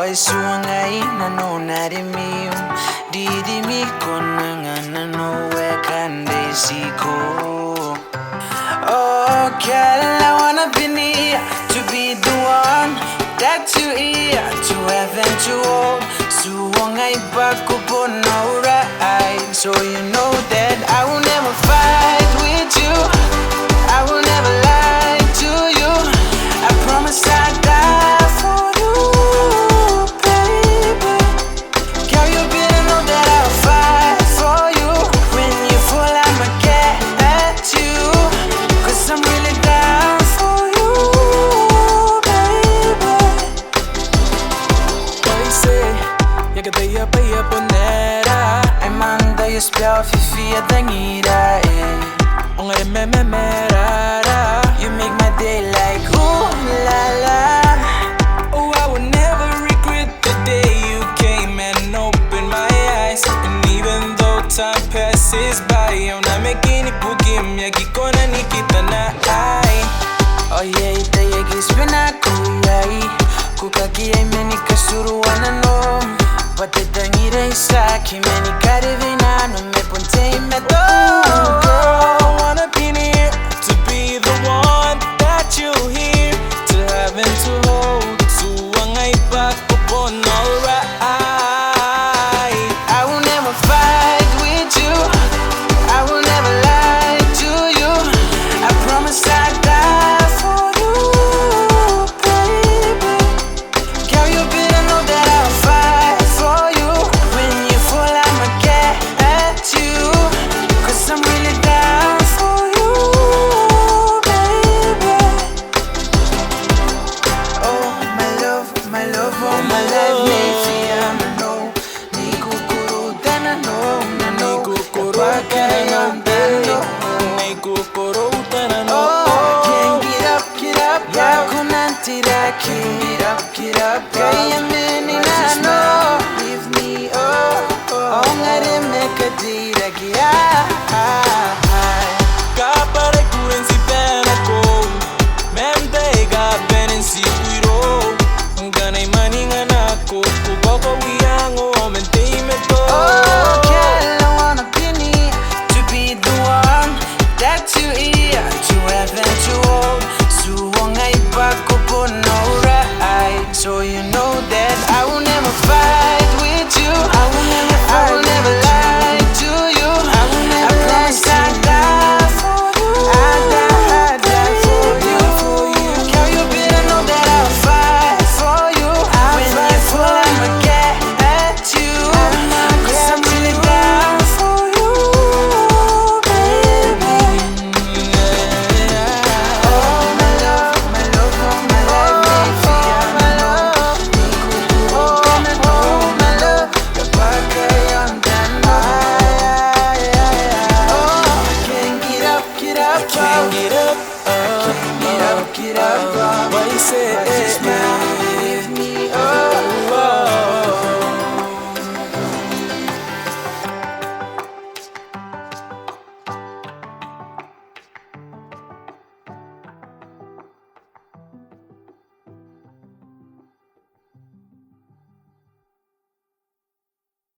Oi suangai na no narimiu Didi mi konangana no we kandesiko. Oh girl, I wanna be near to be the one that you hear to heaven to hold. Suangai baku no right, so you know that I will never fight with you. I will never lie to you. I promise I'll die for you, baby. Girl, you better know that I'll fight for you. When you fall, I'ma get you, 'cause I'm really down for you, baby. What you say? Jag kan böja på nära. Ay manda jag spjall Fiifii att dangira. Ångar det med rara. You make my day like ooh la la. Oh, I would never regret the day you came and opened my eyes. And even though time passes by, I'm not making it bugim. Yagi kona nikita na ay. Oh yeah, ita yagi spina kuyai. Kukaki ay meni kasuruana no. Pati dangira isaki meni karivina no me ponte me do. Girl, I wanna be near to be the one that you hear, to have and to hold, to wangai back upon alright. I will never fight with you. I will never lie to you. I promise I'll die for you, baby. Girl, you better know that I'll fight for you. When you fall, I'ma get you, 'cause I'm really down for you, baby. Oh my love, oh my life, Fiifii, no. Ni kukuru dana no, ni kukuru dana no. Oh, can't get up, ya kunantiraki. Get up, kaya meni na no. Leave me, oh, ngare mekadiraki, Kapare kurensi penako, mente ga benensi wiro. Ganay maninganako, kuboko wiyango, mente imeto. Oh, girl, I wanna be near to be the one that you hear, to heaven to hold. Suwangai baku no right, so you know that I will